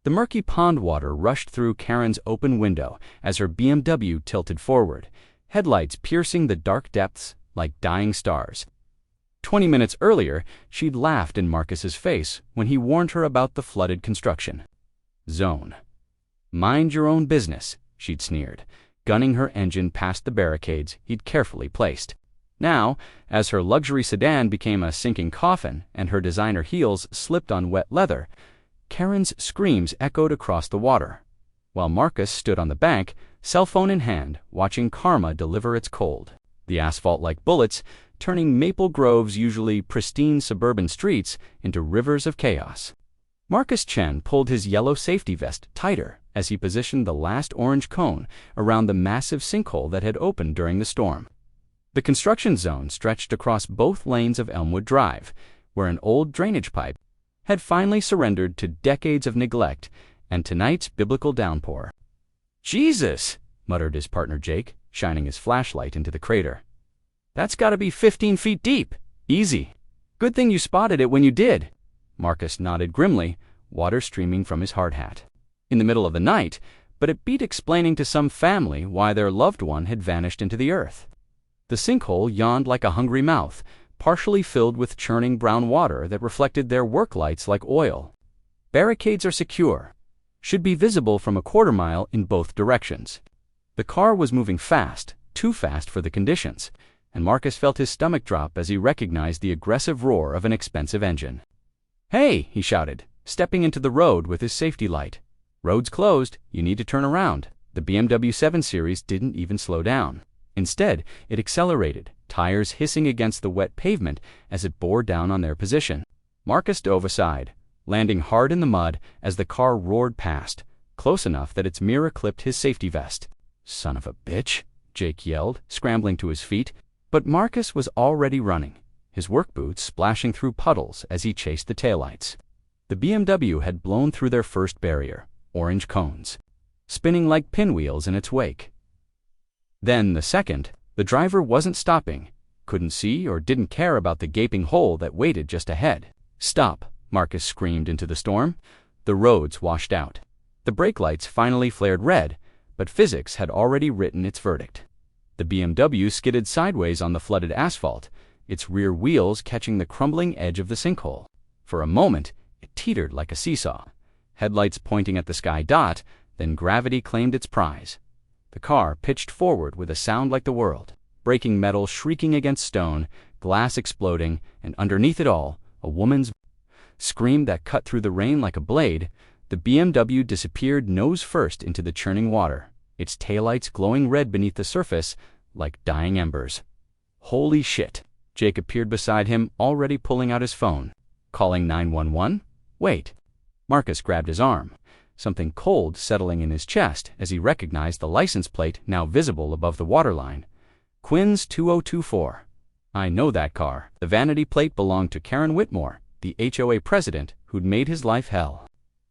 The murky pond water rushed through Karen's open window as her BMW tilted forward, headlights piercing the dark depths like dying stars. 20 minutes earlier, she'd laughed in Marcus's face when he warned her about the flooded construction zone. "Mind your own business," she'd sneered, gunning her engine past the barricades he'd carefully placed. Now, as her luxury sedan became a sinking coffin and her designer heels slipped on wet leather, Karen's screams echoed across the water, while Marcus stood on the bank, cell phone in hand, watching karma deliver its cold. The asphalt like bullets, turning Maple Grove's usually pristine suburban streets into rivers of chaos. Marcus Chen pulled his yellow safety vest tighter as he positioned the last orange cone around the massive sinkhole that had opened during the storm. The construction zone stretched across both lanes of Elmwood Drive, where an old drainage pipe had finally surrendered to decades of neglect and tonight's biblical downpour. "Jesus!" muttered his partner Jake, shining his flashlight into the crater. "That's gotta be 15 feet deep. Easy. Good thing you spotted it when you did." Marcus nodded grimly, water streaming from his hard hat. In the middle of the night, but it beat explaining to some family why their loved one had vanished into the earth. The sinkhole yawned like a hungry mouth, partially filled with churning brown water that reflected their work lights like oil. Barricades are secure. Should be visible from a quarter-mile in both directions. The car was moving fast, too fast for the conditions, and Marcus felt his stomach drop as he recognized the aggressive roar of an expensive engine. "Hey!" he shouted, stepping into the road with his safety light. "Road's closed. You need to turn around." The BMW 7 Series didn't even slow down. Instead, it accelerated, tires hissing against the wet pavement as it bore down on their position. Marcus dove aside, landing hard in the mud as the car roared past, close enough that its mirror clipped his safety vest. "Son of a bitch," Jake yelled, scrambling to his feet. But Marcus was already running, his work boots splashing through puddles as he chased the taillights. The BMW had blown through their first barrier, orange cones, spinning like pinwheels in its wake. Then the second, the driver wasn't stopping, couldn't see or didn't care about the gaping hole that waited just ahead. "Stop," Marcus screamed into the storm. The roads washed out. The brake lights finally flared red, but physics had already written its verdict. The BMW skidded sideways on the flooded asphalt, its rear wheels catching the crumbling edge of the sinkhole. For a moment, it teetered like a seesaw, headlights pointing at the sky dot, then gravity claimed its prize. The car pitched forward with a sound like the world, breaking metal shrieking against stone, glass exploding, and underneath it all, a woman's scream that cut through the rain like a blade. The BMW disappeared nose first into the churning water, its taillights glowing red beneath the surface like dying embers. "Holy shit!" Jake appeared beside him, already pulling out his phone. "Calling 911? Wait." Marcus grabbed his arm, something cold settling in his chest as he recognized the license plate now visible above the waterline. Quinn's 2024. "I know that car." The vanity plate belonged to Karen Whitmore, the HOA president who'd made his life hell.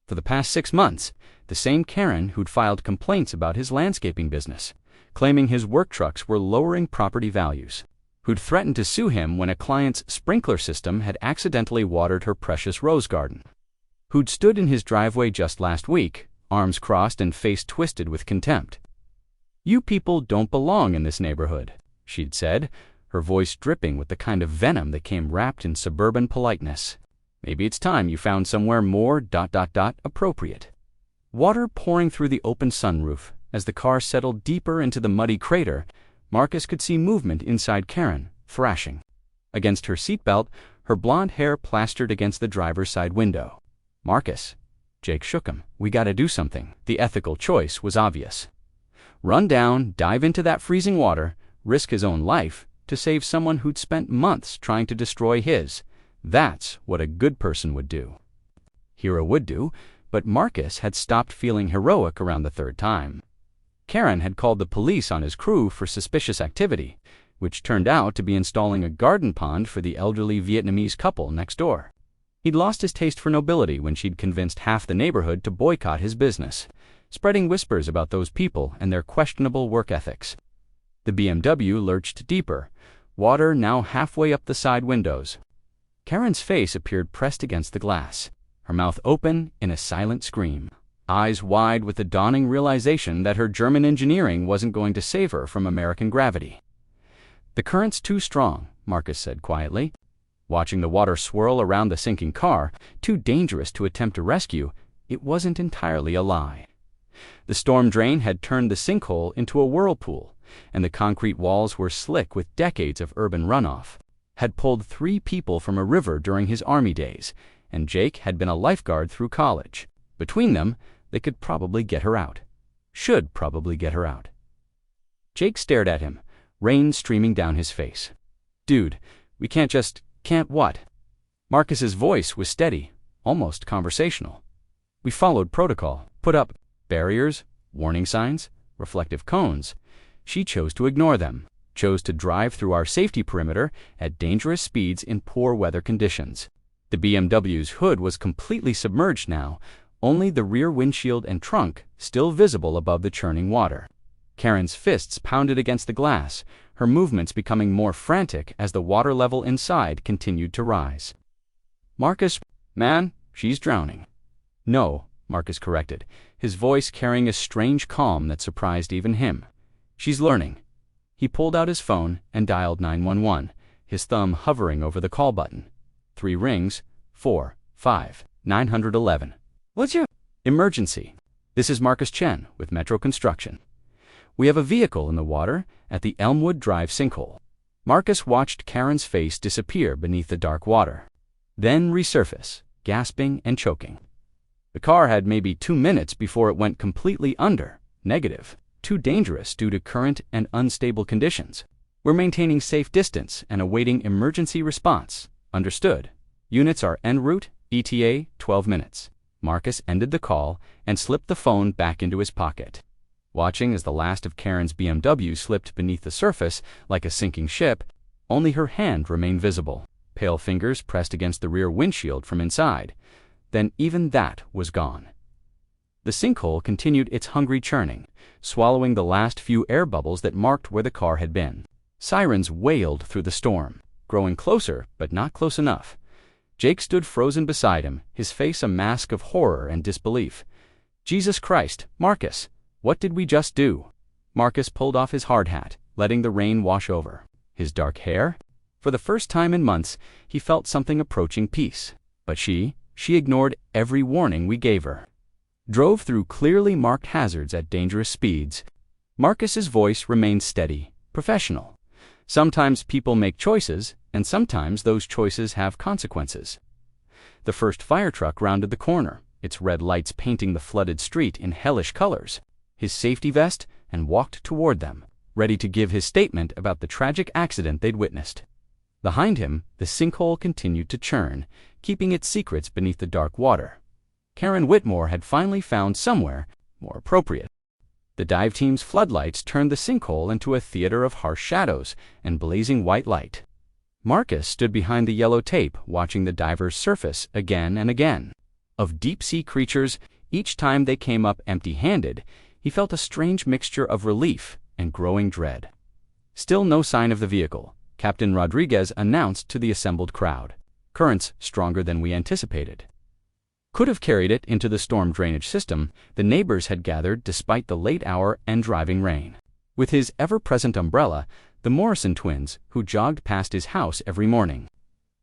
For the past 6 months, the same Karen who'd filed complaints about his landscaping business, claiming his work trucks were lowering property values, who'd threatened to sue him when a client's sprinkler system had accidentally watered her precious rose garden, who'd stood in his driveway just last week, arms crossed and face twisted with contempt. "You people don't belong in this neighborhood," she'd said, her voice dripping with the kind of venom that came wrapped in suburban politeness. "Maybe it's time you found somewhere more ... appropriate." Water pouring through the open sunroof. As the car settled deeper into the muddy crater, Marcus could see movement inside Karen, thrashing against her seatbelt, her blonde hair plastered against the driver's side window. "Marcus," Jake shook him, "we gotta do something." The ethical choice was obvious. Run down, dive into that freezing water, risk his own life to save someone who'd spent months trying to destroy his. That's what a good person would do. Hero would do, but Marcus had stopped feeling heroic around the third time. Karen had called the police on his crew for suspicious activity, which turned out to be installing a garden pond for the elderly Vietnamese couple next door. He'd lost his taste for nobility when she'd convinced half the neighborhood to boycott his business, spreading whispers about those people and their questionable work ethics. The BMW lurched deeper, water now halfway up the side windows. Karen's face appeared pressed against the glass, her mouth open in a silent scream. eyes wide with the dawning realization that her German engineering wasn't going to save her from American gravity. "The current's too strong," Marcus said quietly. Watching the water swirl around the sinking car, too dangerous to attempt a rescue, it wasn't entirely a lie. The storm drain had turned the sinkhole into a whirlpool, and the concrete walls were slick with decades of urban runoff. Had pulled 3 people from a river during his Army days, and Jake had been a lifeguard through college. Between them, they could probably get her out. Should probably get her out. Jake stared at him, rain streaming down his face. "Dude, we can't what?" Marcus's voice was steady, almost conversational. "We followed protocol, put up barriers, warning signs, reflective cones. She chose to ignore them, chose to drive through our safety perimeter at dangerous speeds in poor weather conditions. The BMW's hood was completely submerged now, only the rear windshield and trunk still visible above the churning water. Karen's fists pounded against the glass, her movements becoming more frantic as the water level inside continued to rise. "Marcus, man, she's drowning." "No," Marcus corrected, his voice carrying a strange calm that surprised even him. "She's learning." He pulled out his phone and dialed 911, his thumb hovering over the call button. 3 rings, 4, 5, 911. "What's your emergency? This is Marcus Chen with Metro Construction. We have a vehicle in the water at the Elmwood Drive sinkhole." Marcus watched Karen's face disappear beneath the dark water, then resurface, gasping and choking. The car had maybe 2 minutes before it went completely under, negative, too dangerous due to current and unstable conditions. "We're maintaining safe distance and awaiting emergency response. Understood. Units are en route, ETA 12 minutes. Marcus ended the call and slipped the phone back into his pocket. Watching as the last of Karen's BMW slipped beneath the surface like a sinking ship, only her hand remained visible, pale fingers pressed against the rear windshield from inside. Then even that was gone. The sinkhole continued its hungry churning, swallowing the last few air bubbles that marked where the car had been. Sirens wailed through the storm, growing closer but not close enough. Jake stood frozen beside him, his face a mask of horror and disbelief. "Jesus Christ, Marcus, what did we just do?" Marcus pulled off his hard hat, letting the rain wash over his dark hair. For the first time in months, he felt something approaching peace. But she ignored every warning we gave her. Drove through clearly marked hazards at dangerous speeds. Marcus's voice remained steady, professional. Sometimes people make choices, and sometimes those choices have consequences. The first fire truck rounded the corner, its red lights painting the flooded street in hellish colors. His safety vest, and walked toward them, ready to give his statement about the tragic accident they'd witnessed. Behind him, the sinkhole continued to churn, keeping its secrets beneath the dark water. Karen Whitmore had finally found somewhere more appropriate. The dive team's floodlights turned the sinkhole into a theater of harsh shadows and blazing white light. Marcus stood behind the yellow tape, watching the divers surface again and again. Of deep-sea creatures, each time they came up empty-handed, he felt a strange mixture of relief and growing dread. Still no sign of the vehicle, Captain Rodriguez announced to the assembled crowd. "Currents stronger than we anticipated." Could have carried it into the storm drainage system the neighbors had gathered despite the late hour and driving rain. With his ever-present umbrella, the Morrison twins, who jogged past his house every morning.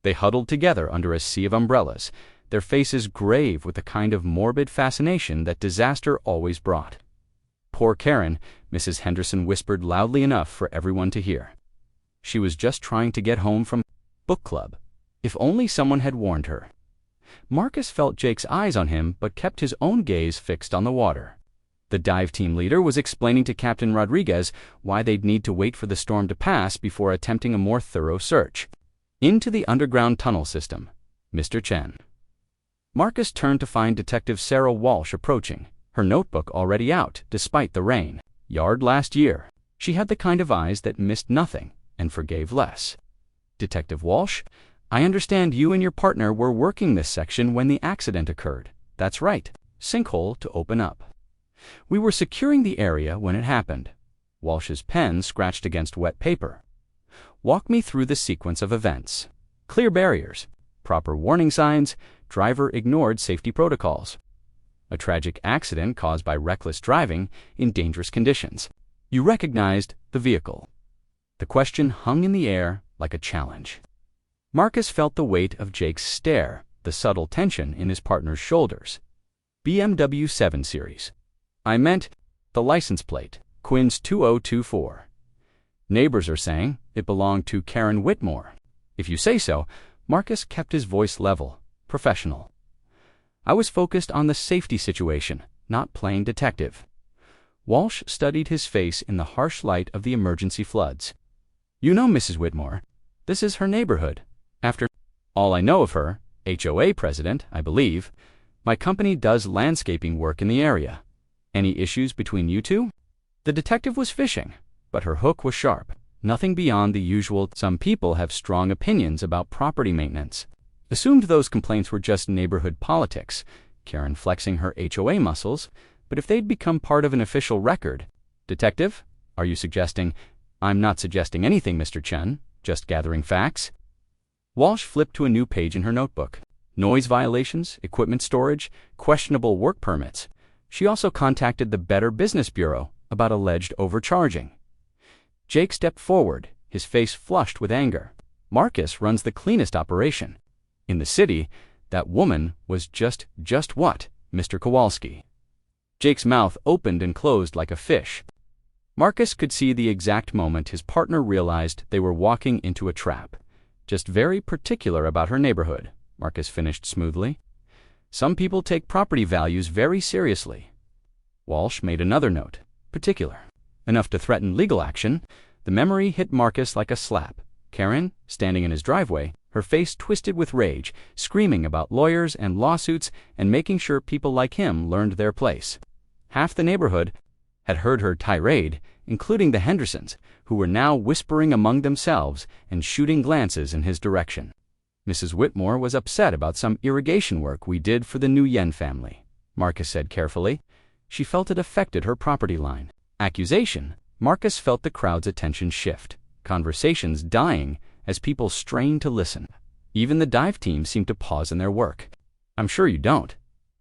They huddled together under a sea of umbrellas, their faces grave with the kind of morbid fascination that disaster always brought. "Poor Karen," Mrs. Henderson whispered loudly enough for everyone to hear. She was just trying to get home from book club. If only someone had warned her. Marcus felt Jake's eyes on him but kept his own gaze fixed on the water. The dive team leader was explaining to Captain Rodriguez why they'd need to wait for the storm to pass before attempting a more thorough search. Into the underground tunnel system, Mr. Chen. Marcus turned to find Detective Sarah Walsh approaching, her notebook already out despite the rain. Yard last year. She had the kind of eyes that missed nothing and forgave less. "Detective Walsh, I understand you and your partner were working this section when the accident occurred." "That's right. Sinkhole to open up." "We were securing the area when it happened." Walsh's pen scratched against wet paper. "Walk me through the sequence of events." "Clear barriers. Proper warning signs. Driver ignored safety protocols." a tragic accident caused by reckless driving in dangerous conditions. You recognized the vehicle. The question hung in the air like a challenge. Marcus felt the weight of Jake's stare, the subtle tension in his partner's shoulders. BMW 7 Series. I meant the license plate, Quins 2024. Neighbors are saying it belonged to Karen Whitmore. If you say so. Marcus kept his voice level, professional. I was focused on the safety situation, not playing detective. Walsh studied his face in the harsh light of the emergency floods. You know Mrs. Whitmore. This is her neighborhood. After all I know of her, HOA president, I believe. My company does landscaping work in the area. Any issues between you two? The detective was fishing, but her hook was sharp. Nothing beyond the usual. Some people have strong opinions about property maintenance. Assumed those complaints were just neighborhood politics, Karen flexing her HOA muscles, but if they'd become part of an official record. Detective, are you suggesting? I'm not suggesting anything, Mr. Chen, just gathering facts. Walsh flipped to a new page in her notebook. Noise violations, equipment storage, questionable work permits. She also contacted the Better Business Bureau about alleged overcharging. Jake stepped forward, his face flushed with anger. Marcus runs the cleanest operation. In the city, that woman was just what, Mr. Kowalski? Jake's mouth opened and closed like a fish. Marcus could see the exact moment his partner realized they were walking into a trap. Just very particular about her neighborhood, Marcus finished smoothly. Some people take property values very seriously. Walsh made another note. Particular. Enough to threaten legal action. The memory hit Marcus like a slap. Karen, standing in his driveway, her face twisted with rage, screaming about lawyers and lawsuits and making sure people like him learned their place. Half the neighborhood had heard her tirade, including the Hendersons, who were now whispering among themselves and shooting glances in his direction. Mrs. Whitmore was upset about some irrigation work we did for the New Yen family, Marcus said carefully. She felt it affected her property line. Accusation. Marcus felt the crowd's attention shift, conversations dying as people strained to listen. Even the dive team seemed to pause in their work. I'm sure you don't.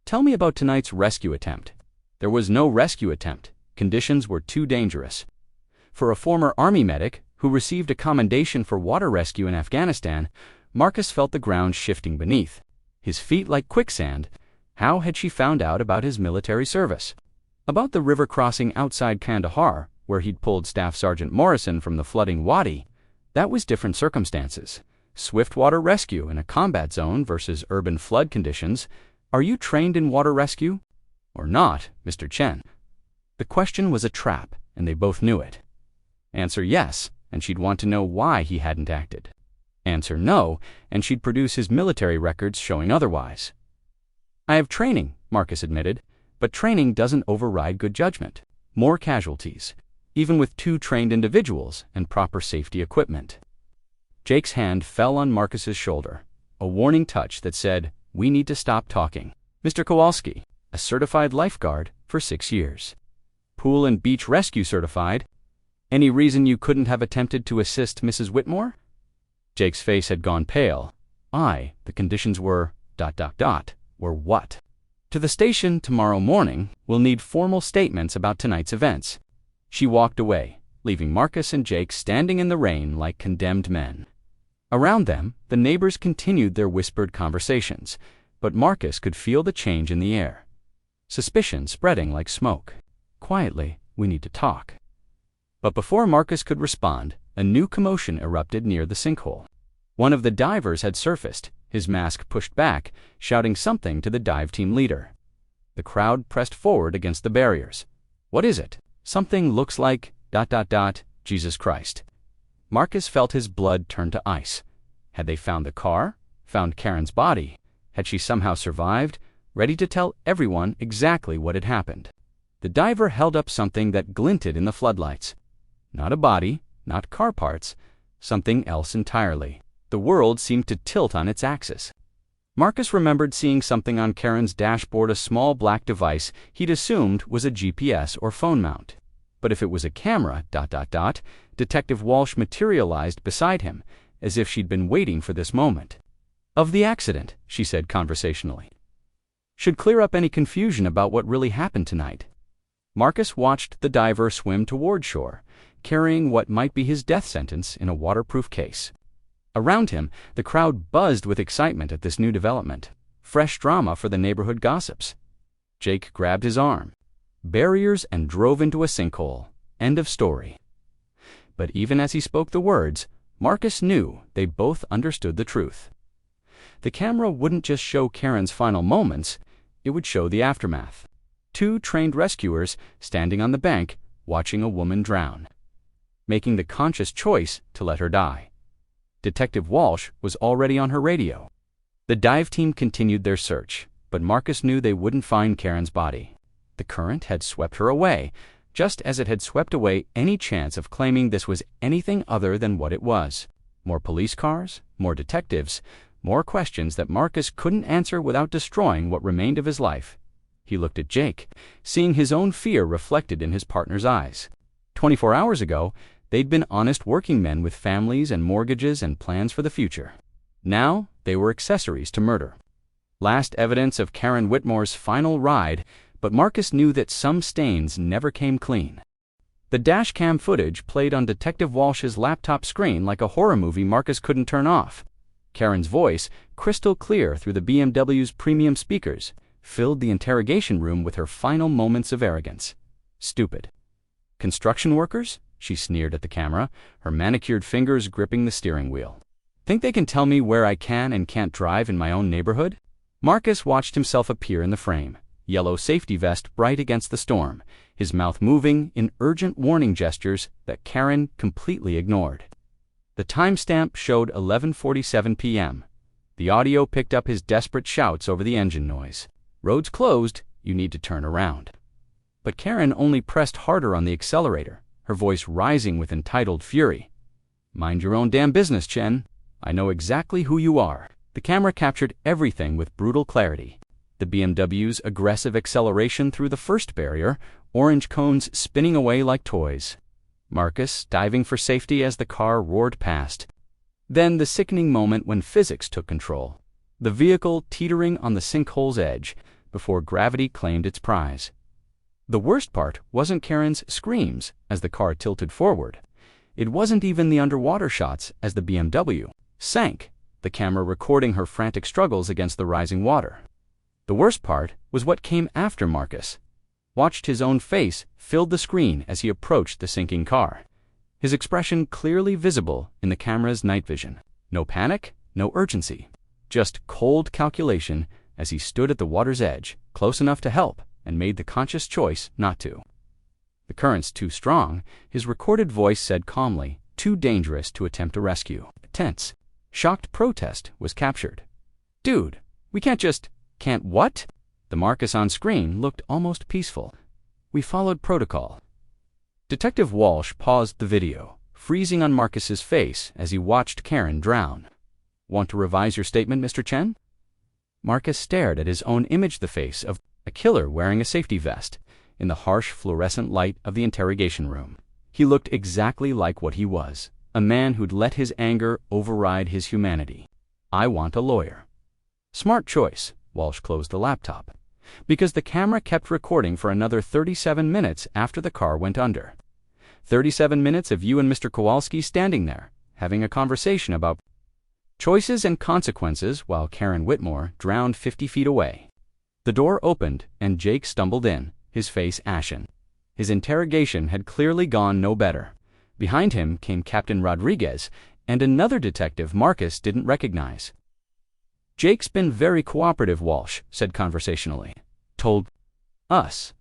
Tell me about tonight's rescue attempt. There was no rescue attempt. Conditions were too dangerous. For a former Army medic who received a commendation for water rescue in Afghanistan, Marcus felt the ground shifting beneath. His feet like quicksand. How had she found out about his military service? About the river crossing outside Kandahar, where he'd pulled Staff Sergeant Morrison from the flooding wadi. That was different circumstances. Swift water rescue in a combat zone versus urban flood conditions. Are you trained in water rescue? Or not, Mr. Chen? The question was a trap, and they both knew it. Answer yes, and she'd want to know why he hadn't acted. Answer no, and she'd produce his military records showing otherwise. I have training, Marcus admitted, but training doesn't override good judgment. More casualties, even with two trained individuals and proper safety equipment. Jake's hand fell on Marcus's shoulder, a warning touch that said, we need to stop talking. Mr. Kowalski, a certified lifeguard for 6 years. Pool and beach rescue certified. Any reason you couldn't have attempted to assist Mrs. Whitmore? Jake's face had gone pale. The conditions were ... Were what? To the station tomorrow morning, we'll need formal statements about tonight's events. She walked away, leaving Marcus and Jake standing in the rain like condemned men. Around them, the neighbors continued their whispered conversations, but Marcus could feel the change in the air. Suspicion spreading like smoke. Quietly, we need to talk. But before Marcus could respond, a new commotion erupted near the sinkhole. One of the divers had surfaced, his mask pushed back, shouting something to the dive team leader. The crowd pressed forward against the barriers. What is it? Something looks like ... Jesus Christ. Marcus felt his blood turn to ice. Had they found the car? Found Karen's body? Had she somehow survived? Ready to tell everyone exactly what had happened. The diver held up something that glinted in the floodlights. Not a body, not car parts, something else entirely. The world seemed to tilt on its axis. Marcus remembered seeing something on Karen's dashboard, a small black device he'd assumed was a GPS or phone mount. But if it was a camera, ... Detective Walsh materialized beside him, as if she'd been waiting for this moment. Of the accident, she said conversationally. Should clear up any confusion about what really happened tonight. Marcus watched the diver swim toward shore, carrying what might be his death sentence in a waterproof case. Around him, the crowd buzzed with excitement at this new development. Fresh drama for the neighborhood gossips. Jake grabbed his arm. Barriers and drove into a sinkhole. End of story. But even as he spoke the words, Marcus knew they both understood the truth. The camera wouldn't just show Karen's final moments, it would show the aftermath. 2 trained rescuers standing on the bank, watching a woman drown, making the conscious choice to let her die. Detective Walsh was already on her radio. The dive team continued their search, but Marcus knew they wouldn't find Karen's body. The current had swept her away, just as it had swept away any chance of claiming this was anything other than what it was. More police cars, more detectives, more questions that Marcus couldn't answer without destroying what remained of his life. He looked at Jake, seeing his own fear reflected in his partner's eyes. 24 hours ago, they'd been honest working men with families and mortgages and plans for the future. Now, they were accessories to murder. Last evidence of Karen Whitmore's final ride, but Marcus knew that some stains never came clean. The dashcam footage played on Detective Walsh's laptop screen like a horror movie Marcus couldn't turn off. Karen's voice, crystal clear through the BMW's premium speakers, filled the interrogation room with her final moments of arrogance. Stupid. Construction workers? She sneered at the camera, her manicured fingers gripping the steering wheel. Think they can tell me where I can and can't drive in my own neighborhood? Marcus watched himself appear in the frame, yellow safety vest bright against the storm, his mouth moving in urgent warning gestures that Karen completely ignored. The timestamp showed 11:47 p.m. The audio picked up his desperate shouts over the engine noise. Roads closed, you need to turn around. But Karen only pressed harder on the accelerator, her voice rising with entitled fury. Mind your own damn business, Chen. I know exactly who you are. The camera captured everything with brutal clarity. The BMW's aggressive acceleration through the first barrier, orange cones spinning away like toys. Marcus diving for safety as the car roared past. Then the sickening moment when physics took control. The vehicle teetering on the sinkhole's edge before gravity claimed its prize. The worst part wasn't Karen's screams as the car tilted forward. It wasn't even the underwater shots as the BMW sank, the camera recording her frantic struggles against the rising water. The worst part was what came after Marcus watched his own face filled the screen as he approached the sinking car. His expression clearly visible in the camera's night vision. No panic, no urgency. Just cold calculation as he stood at the water's edge, close enough to help, and made the conscious choice not to. The current's too strong, his recorded voice said calmly, too dangerous to attempt a rescue. Tense, shocked protest was captured. Dude, we can't just... Can't what? The Marcus on screen looked almost peaceful. We followed protocol. Detective Walsh paused the video, freezing on Marcus's face as he watched Karen drown. Want to revise your statement, Mr. Chen? Marcus stared at his own image, the face of a killer wearing a safety vest, in the harsh fluorescent light of the interrogation room. He looked exactly like what he was, a man who'd let his anger override his humanity. I want a lawyer. Smart choice. Walsh closed the laptop, because the camera kept recording for another 37 minutes after the car went under. 37 minutes of you and Mr. Kowalski standing there, having a conversation about choices and consequences while Karen Whitmore drowned 50 feet away. The door opened and Jake stumbled in, his face ashen. His interrogation had clearly gone no better. Behind him came Captain Rodriguez and another detective Marcus didn't recognize. Jake's been very cooperative, Walsh said conversationally. Told us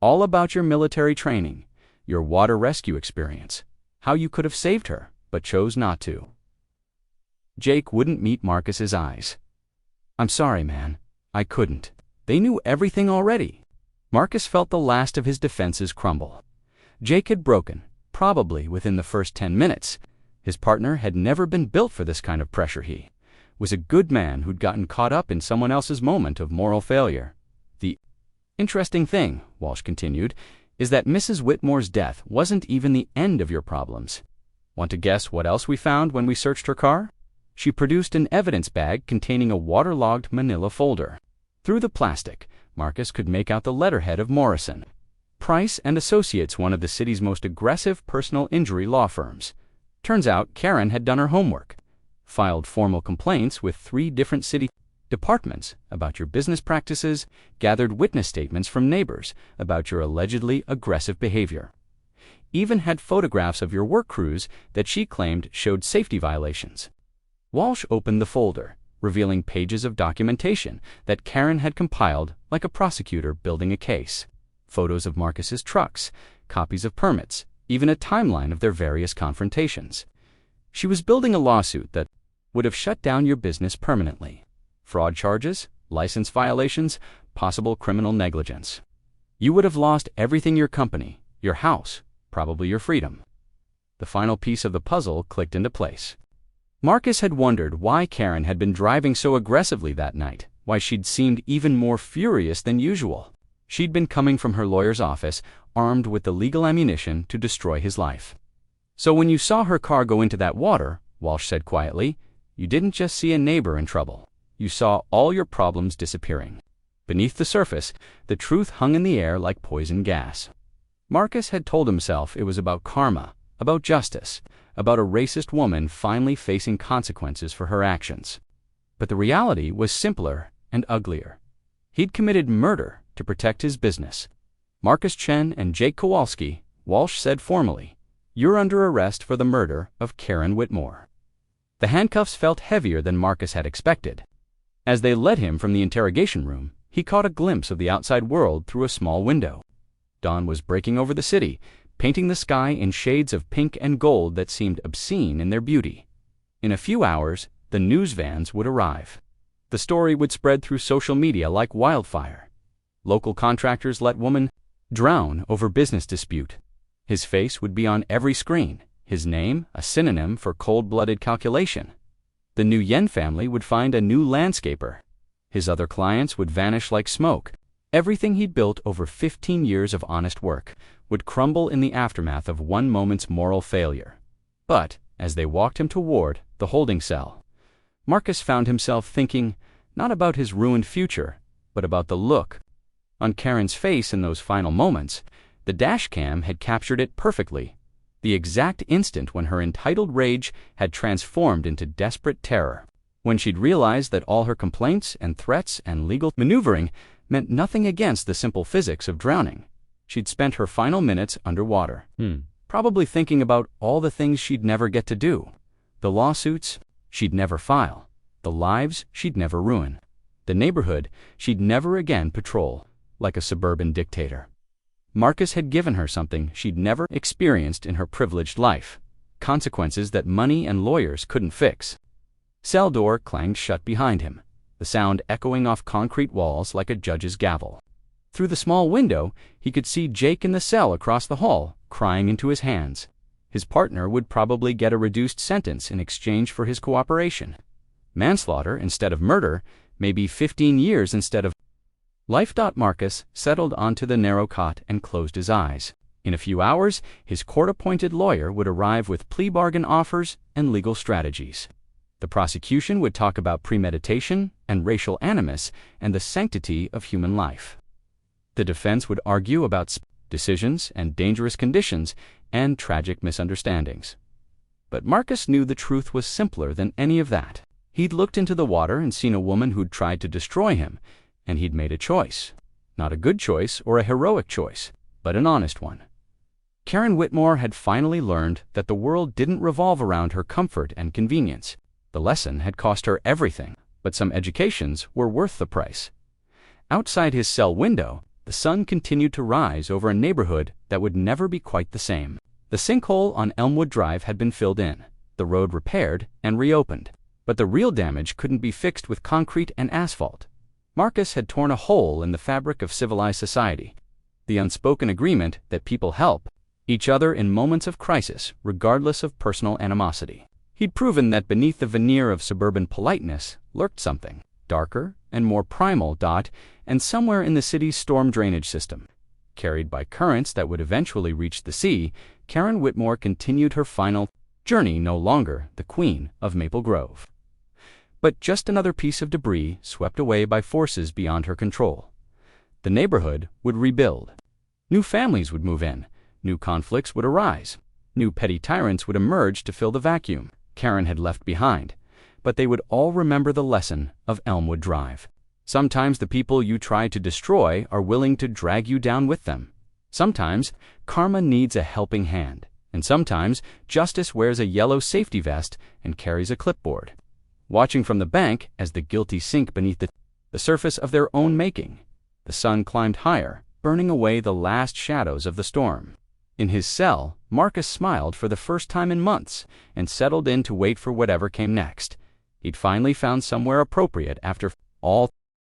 all about your military training, your water rescue experience, how you could have saved her, but chose not to. Jake wouldn't meet Marcus's eyes. I'm sorry, man. I couldn't. They knew everything already. Marcus felt the last of his defenses crumble. Jake had broken, probably within the first 10 minutes. His partner had never been built for this kind of pressure. He was a good man who'd gotten caught up in someone else's moment of moral failure. The interesting thing, Walsh continued, is that Mrs. Whitmore's death wasn't even the end of your problems. Want to guess what else we found when we searched her car? She produced an evidence bag containing a waterlogged manila folder. Through the plastic, Marcus could make out the letterhead of Morrison, Price and Associates, one of the city's most aggressive personal injury law firms. Turns out Karen had done her homework, filed formal complaints with 3 different city departments about your business practices, gathered witness statements from neighbors about your allegedly aggressive behavior, even had photographs of your work crews that she claimed showed safety violations. Walsh opened the folder, revealing pages of documentation that Karen had compiled like a prosecutor building a case. Photos of Marcus's trucks, copies of permits, even a timeline of their various confrontations. She was building a lawsuit that would have shut down your business permanently. Fraud charges, license violations, possible criminal negligence. You would have lost everything: your company, your house, probably your freedom. The final piece of the puzzle clicked into place. Marcus had wondered why Karen had been driving so aggressively that night, why she'd seemed even more furious than usual. She'd been coming from her lawyer's office, armed with the legal ammunition to destroy his life. So when you saw her car go into that water, Walsh said quietly, you didn't just see a neighbor in trouble. You saw all your problems disappearing. Beneath the surface, the truth hung in the air like poison gas. Marcus had told himself it was about karma, about justice, about a racist woman finally facing consequences for her actions. But the reality was simpler and uglier. He'd committed murder to protect his business. Marcus Chen and Jake Kowalski, Walsh said formally, you're under arrest for the murder of Karen Whitmore. The handcuffs felt heavier than Marcus had expected. As they led him from the interrogation room, he caught a glimpse of the outside world through a small window. Dawn was breaking over the city, painting the sky in shades of pink and gold that seemed obscene in their beauty. In a few hours, the news vans would arrive. The story would spread through social media like wildfire. Local contractors let woman drown over business dispute. His face would be on every screen, his name a synonym for cold-blooded calculation. The New Yen family would find a new landscaper. His other clients would vanish like smoke. Everything he'd built over 15 years of honest work would crumble in the aftermath of one moment's moral failure. But, as they walked him toward the holding cell, Marcus found himself thinking not about his ruined future, but about the look on Karen's face in those final moments. The dash cam had captured it perfectly. The exact instant when her entitled rage had transformed into desperate terror. When she'd realized that all her complaints and threats and legal maneuvering meant nothing against the simple physics of drowning. She'd spent her final minutes underwater, probably thinking about all the things she'd never get to do. The lawsuits she'd never file. The lives she'd never ruin. The neighborhood she'd never again patrol like a suburban dictator. Marcus had given her something she'd never experienced in her privileged life, consequences that money and lawyers couldn't fix. Cell door clanged shut behind him, the sound echoing off concrete walls like a judge's gavel. Through the small window, he could see Jake in the cell across the hall, crying into his hands. His partner would probably get a reduced sentence in exchange for his cooperation. Manslaughter instead of murder, maybe 15 years instead of life. Marcus settled onto the narrow cot and closed his eyes. In a few hours, his court-appointed lawyer would arrive with plea bargain offers and legal strategies. The prosecution would talk about premeditation and racial animus and the sanctity of human life. The defense would argue about decisions and dangerous conditions and tragic misunderstandings. But Marcus knew the truth was simpler than any of that. He'd looked into the water and seen a woman who'd tried to destroy him, and he'd made a choice. Not a good choice or a heroic choice, but an honest one. Karen Whitmore had finally learned that the world didn't revolve around her comfort and convenience. The lesson had cost her everything, but some educations were worth the price. Outside his cell window, the sun continued to rise over a neighborhood that would never be quite the same. The sinkhole on Elmwood Drive had been filled in, the road repaired and reopened, but the real damage couldn't be fixed with concrete and asphalt. Marcus had torn a hole in the fabric of civilized society, the unspoken agreement that people help each other in moments of crisis, regardless of personal animosity. He'd proven that beneath the veneer of suburban politeness lurked something darker and more primal. And somewhere in the city's storm drainage system, carried by currents that would eventually reach the sea, Karen Whitmore continued her final journey, no longer the queen of Maple Grove, but just another piece of debris swept away by forces beyond her control. The neighborhood would rebuild. New families would move in. New conflicts would arise. New petty tyrants would emerge to fill the vacuum Karen had left behind. But they would all remember the lesson of Elmwood Drive. Sometimes the people you try to destroy are willing to drag you down with them. Sometimes karma needs a helping hand. And sometimes justice wears a yellow safety vest and carries a clipboard, watching from the bank as the guilty sink beneath the surface of their own making. The sun climbed higher, burning away the last shadows of the storm. In his cell, Marcus smiled for the first time in months and settled in to wait for whatever came next. He'd finally found somewhere appropriate after all